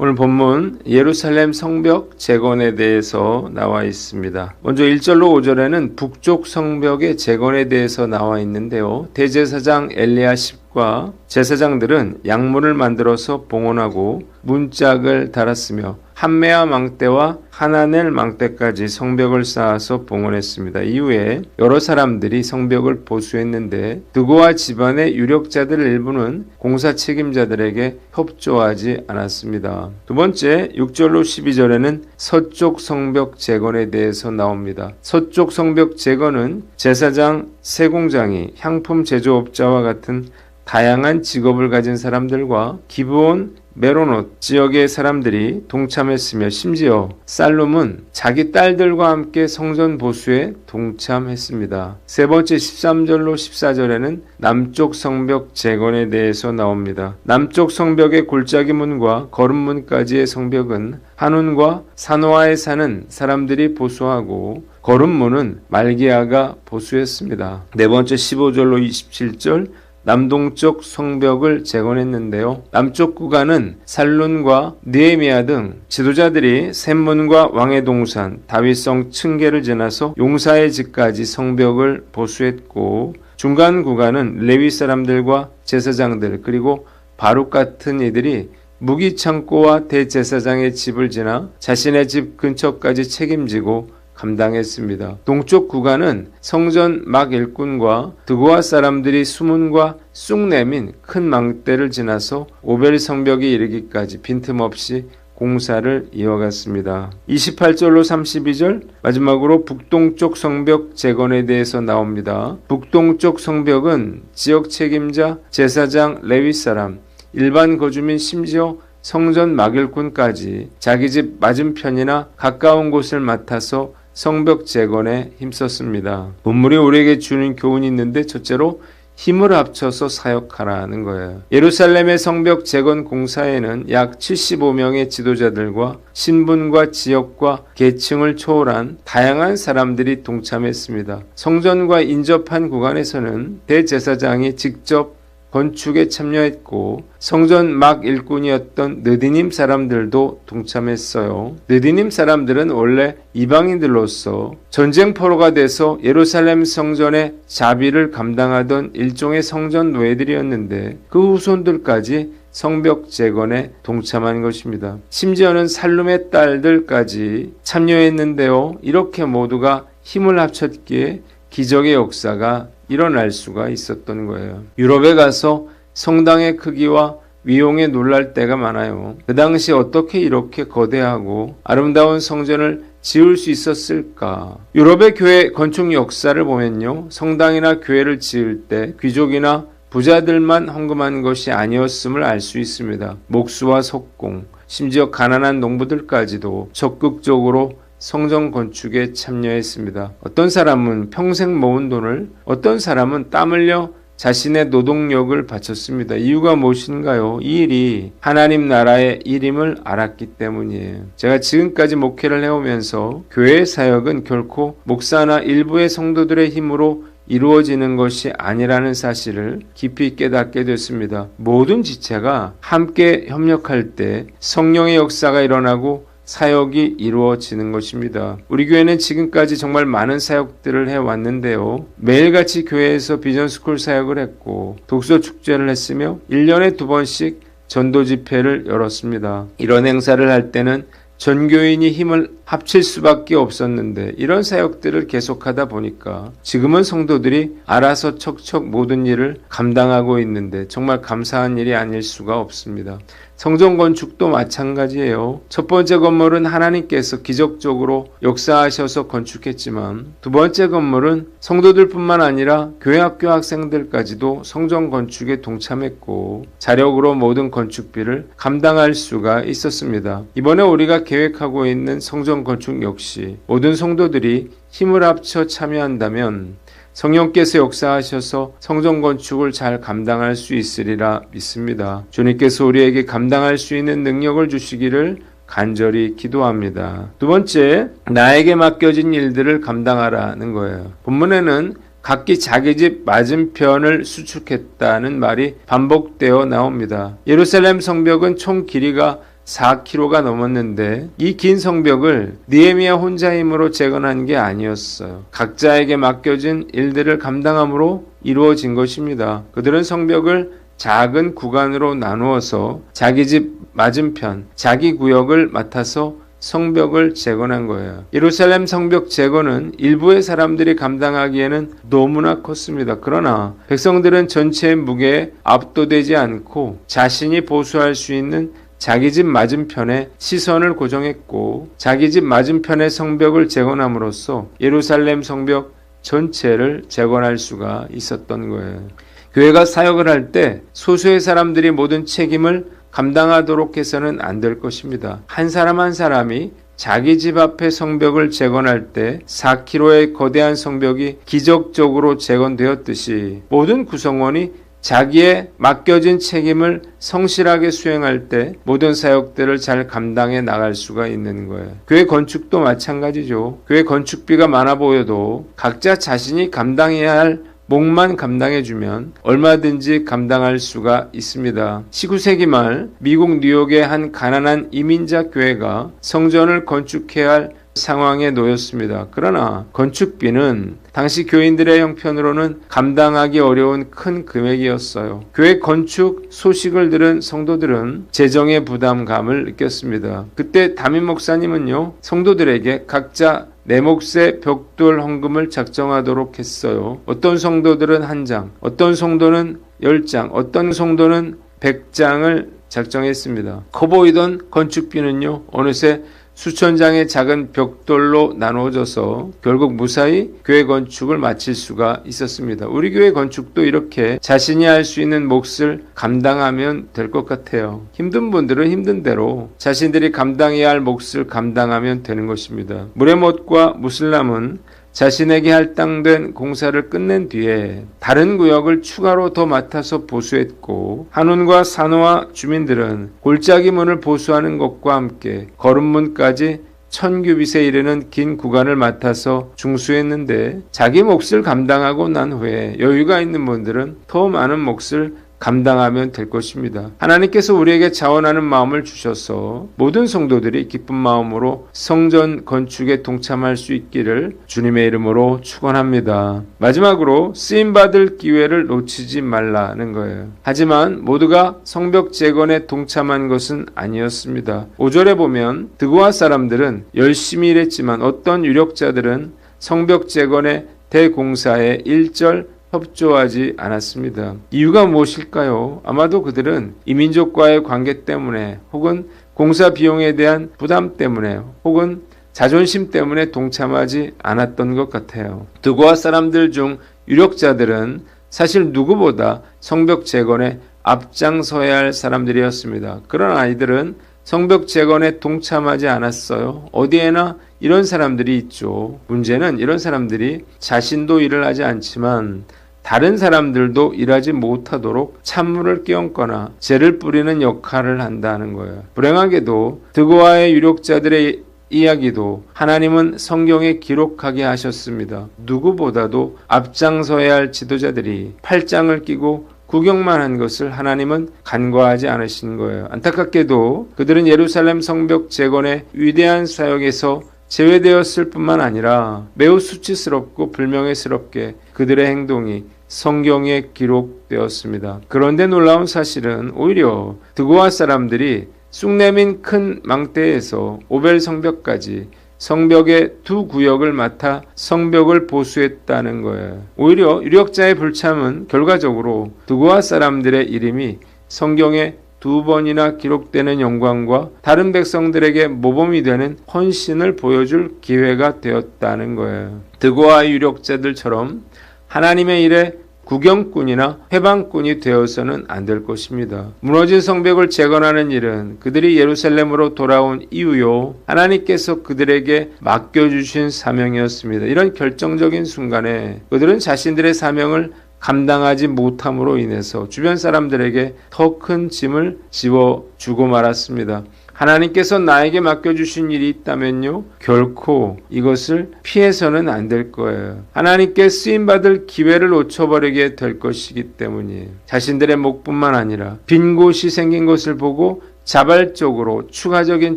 오늘 본문 예루살렘 성벽 재건에 대해서 나와 있습니다. 먼저 1절로 5절에는 북쪽 성벽의 재건에 대해서 나와 있는데요. 대제사장 엘리야십과 제사장들은 양문을 만들어서 봉헌하고 문짝을 달았으며 한메아 망대와 하나넬 망대까지 성벽을 쌓아서 봉헌했습니다. 이후에 여러 사람들이 성벽을 보수했는데 드고아 집안의 유력자들 일부는 공사 책임자들에게 협조하지 않았습니다. 두 번째 6절로 12절에는 서쪽 성벽 재건에 대해서 나옵니다. 서쪽 성벽 재건은 제사장, 세공장이 향품 제조업자와 같은 다양한 직업을 가진 사람들과 기브온, 메로노 지역의 사람들이 동참했으며 심지어 살룸은 자기 딸들과 함께 성전 보수에 동참했습니다. 세 번째 13절로 14절에는 남쪽 성벽 재건에 대해서 나옵니다. 남쪽 성벽의 골짜기 문과 거름문까지의 성벽은 한운과 산호아에 사는 사람들이 보수하고 거름문은 말기야가 보수했습니다. 네 번째 15절로 27절 남동쪽 성벽을 재건했는데요. 남쪽 구간은 살룬과 느헤미야 등 지도자들이 샘문과 왕의 동산, 다윗성 층계를 지나서 용사의 집까지 성벽을 보수했고, 중간 구간은 레위 사람들과 제사장들 그리고 바룩 같은 이들이 무기 창고와 대제사장의 집을 지나 자신의 집 근처까지 책임지고 감당했습니다. 동쪽 구간은 성전 막 일꾼과 드고아 사람들이 수문과 쑥 내민 큰 망대를 지나서 오벨 성벽에 이르기까지 빈틈없이 공사를 이어갔습니다. 28절로 32절 마지막으로 북동쪽 성벽 재건에 대해서 나옵니다. 북동쪽 성벽은 지역 책임자, 제사장, 레위 사람, 일반 거주민 심지어 성전 막일꾼까지 자기 집 맞은편이나 가까운 곳을 맡아서 성벽 재건에 힘썼습니다. 본문이 우리에게 주는 교훈이 있는데 첫째로 힘을 합쳐서 사역하라는 거예요. 예루살렘의 성벽 재건 공사에는 약 75명의 지도자들과 신분과 지역과 계층을 초월한 다양한 사람들이 동참했습니다. 성전과 인접한 구간에서는 대제사장이 직접 건축에 참여했고 성전 막 일꾼이었던 느디님 사람들도 동참했어요. 느디님 사람들은 원래 이방인들로서 전쟁포로가 돼서 예루살렘 성전의 자비를 감당하던 일종의 성전 노예들이었는데 그 후손들까지 성벽 재건에 동참한 것입니다. 심지어는 살룸의 딸들까지 참여했는데요. 이렇게 모두가 힘을 합쳤기에 기적의 역사가 일어날 수가 있었던 거예요. 유럽에 가서 성당의 크기와 위용에 놀랄 때가 많아요. 그 당시 어떻게 이렇게 거대하고 아름다운 성전을 지을 수 있었을까? 유럽의 교회 건축 역사를 보면요. 성당이나 교회를 지을 때 귀족이나 부자들만 헌금한 것이 아니었음을 알 수 있습니다. 목수와 석공, 심지어 가난한 농부들까지도 적극적으로 성전 건축에 참여했습니다. 어떤 사람은 평생 모은 돈을, 어떤 사람은 땀 흘려 자신의 노동력을 바쳤습니다. 이유가 무엇인가요? 이 일이 하나님 나라의 일임을 알았기 때문이에요. 제가 지금까지 목회를 해오면서 교회 사역은 결코 목사나 일부의 성도들의 힘으로 이루어지는 것이 아니라는 사실을 깊이 깨닫게 됐습니다. 모든 지체가 함께 협력할 때 성령의 역사가 일어나고 사역이 이루어지는 것입니다. 우리 교회는 지금까지 정말 많은 사역들을 해왔는데요. 매일같이 교회에서 비전스쿨 사역을 했고 독서 축제를 했으며 1년에 2번씩 전도 집회를 열었습니다. 이런 행사를 할 때는 전교인이 힘을 합칠 수밖에 없었는데 이런 사역들을 계속하다 보니까 지금은 성도들이 알아서 척척 모든 일을 감당하고 있는데 정말 감사한 일이 아닐 수가 없습니다. 성전 건축도 마찬가지예요. 첫 번째 건물은 하나님께서 기적적으로 역사하셔서 건축했지만 두 번째 건물은 성도들뿐만 아니라 교회 학교 학생들까지도 성전 건축에 동참했고 자력으로 모든 건축비를 감당할 수가 있었습니다. 이번에 우리가 계획하고 있는 성전 건축 역시 모든 성도들이 힘을 합쳐 참여한다면 성령께서 역사하셔서 성전 건축을 잘 감당할 수 있으리라 믿습니다. 주님께서 우리에게 감당할 수 있는 능력을 주시기를 간절히 기도합니다. 두 번째, 나에게 맡겨진 일들을 감당하라는 거예요. 본문에는 각기 자기 집 맞은편을 수축했다는 말이 반복되어 나옵니다. 예루살렘 성벽은 총 길이가 4km가 넘었는데 이 긴 성벽을 느헤미야 혼자 힘으로 재건한 게 아니었어요. 각자에게 맡겨진 일들을 감당함으로 이루어진 것입니다. 그들은 성벽을 작은 구간으로 나누어서 자기 집 맞은편, 자기 구역을 맡아서 성벽을 재건한 거예요. 예루살렘 성벽 재건은 일부의 사람들이 감당하기에는 너무나 컸습니다. 그러나 백성들은 전체의 무게에 압도되지 않고 자신이 보수할 수 있는 자기 집 맞은편에 시선을 고정했고 자기 집 맞은편의 성벽을 재건함으로써 예루살렘 성벽 전체를 재건할 수가 있었던 거예요. 교회가 사역을 할 때 소수의 사람들이 모든 책임을 감당하도록 해서는 안 될 것입니다. 한 사람 한 사람이 자기 집 앞에 성벽을 재건할 때 4km의 거대한 성벽이 기적적으로 재건되었듯이 모든 구성원이 자기의 맡겨진 책임을 성실하게 수행할 때 모든 사역들을 잘 감당해 나갈 수가 있는 거예요. 교회 건축도 마찬가지죠. 교회 건축비가 많아 보여도 각자 자신이 감당해야 할 몫만 감당해주면 얼마든지 감당할 수가 있습니다. 19세기 말 미국 뉴욕의 한 가난한 이민자 교회가 성전을 건축해야 할 상황에 놓였습니다. 그러나 건축비는 당시 교인들의 형편으로는 감당하기 어려운 큰 금액이었어요. 교회 건축 소식을 들은 성도들은 재정의 부담감을 느꼈습니다. 그때 담임 목사님은요, 성도들에게 각자 내 몫의 벽돌 헌금을 작정하도록 했어요. 어떤 성도들은 1장, 어떤 성도는 10장, 어떤 성도는 100장을 작정했습니다. 커 보이던 건축비는요, 어느새 수천 장의 작은 벽돌로 나누어져서 결국 무사히 교회 건축을 마칠 수가 있었습니다. 우리 교회 건축도 이렇게 자신이 할 수 있는 몫을 감당하면 될 것 같아요. 힘든 분들은 힘든 대로 자신들이 감당해야 할 몫을 감당하면 되는 것입니다. 무레못과 무슬람은 자신에게 할당된 공사를 끝낸 뒤에 다른 구역을 추가로 더 맡아서 보수했고, 한운과 산호와 주민들은 골짜기 문을 보수하는 것과 함께 거름문까지 1000규빗에 이르는 긴 구간을 맡아서 중수했는데, 자기 몫을 감당하고 난 후에 여유가 있는 분들은 더 많은 몫을 감당하면 될 것입니다. 하나님께서 우리에게 자원하는 마음을 주셔서 모든 성도들이 기쁜 마음으로 성전 건축에 동참할 수 있기를 주님의 이름으로 축원합니다. 마지막으로 쓰임받을 기회를 놓치지 말라는 거예요. 하지만 모두가 성벽 재건에 동참한 것은 아니었습니다. 5절에 보면 드고아 사람들은 열심히 일했지만 어떤 유력자들은 성벽 재건의 대공사에 일절 협조하지 않았습니다. 이유가 무엇일까요? 아마도 그들은 이민족과의 관계 때문에, 혹은 공사 비용에 대한 부담 때문에, 혹은 자존심 때문에 동참하지 않았던 것 같아요. 드고아 사람들 중 유력자들은 사실 누구보다 성벽 재건에 앞장서야 할 사람들이었습니다. 그런 아이들은 성벽 재건에 동참하지 않았어요. 어디에나 이런 사람들이 있죠. 문제는 이런 사람들이 자신도 일을 하지 않지만 다른 사람들도 일하지 못하도록 찬물을 끼얹거나 재를 뿌리는 역할을 한다는 거예요. 불행하게도 드고아의 유력자들의 이야기도 하나님은 성경에 기록하게 하셨습니다. 누구보다도 앞장서야 할 지도자들이 팔짱을 끼고 구경만 한 것을 하나님은 간과하지 않으신 거예요. 안타깝게도 그들은 예루살렘 성벽 재건의 위대한 사역에서 제외되었을 뿐만 아니라 매우 수치스럽고 불명예스럽게 그들의 행동이 성경에 기록되었습니다. 그런데 놀라운 사실은 오히려 드고아 사람들이 쑥내민 큰 망대에서 오벨 성벽까지 성벽의 두 구역을 맡아 성벽을 보수했다는 거예요. 오히려 유력자의 불참은 결과적으로 드고아 사람들의 이름이 성경에 2번이나 기록되는 영광과 다른 백성들에게 모범이 되는 헌신을 보여줄 기회가 되었다는 거예요. 드고아 유력자들처럼 하나님의 일에 구경꾼이나 해방꾼이 되어서는 안 될 것입니다. 무너진 성벽을 재건하는 일은 그들이 예루살렘으로 돌아온 이후요, 하나님께서 그들에게 맡겨주신 사명이었습니다. 이런 결정적인 순간에 그들은 자신들의 사명을 감당하지 못함으로 인해서 주변 사람들에게 더 큰 짐을 지워주고 말았습니다. 하나님께서 나에게 맡겨주신 일이 있다면요, 결코 이것을 피해서는 안 될 거예요. 하나님께 쓰임받을 기회를 놓쳐버리게 될 것이기 때문이에요. 자신들의 몫뿐만 아니라 빈 곳이 생긴 것을 보고 자발적으로 추가적인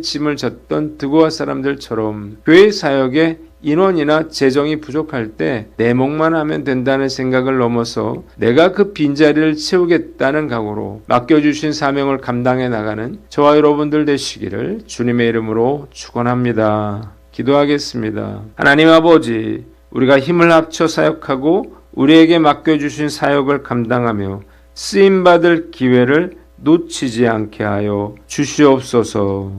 짐을 졌던 드고아 사람들처럼 교회 사역에 인원이나 재정이 부족할 때 내 몫만 하면 된다는 생각을 넘어서 내가 그 빈자리를 채우겠다는 각오로 맡겨주신 사명을 감당해 나가는 저와 여러분들 되시기를 주님의 이름으로 축원합니다. 기도하겠습니다. 하나님 아버지, 우리가 힘을 합쳐 사역하고 우리에게 맡겨주신 사역을 감당하며 쓰임받을 기회를 놓치지 않게 하여 주시옵소서.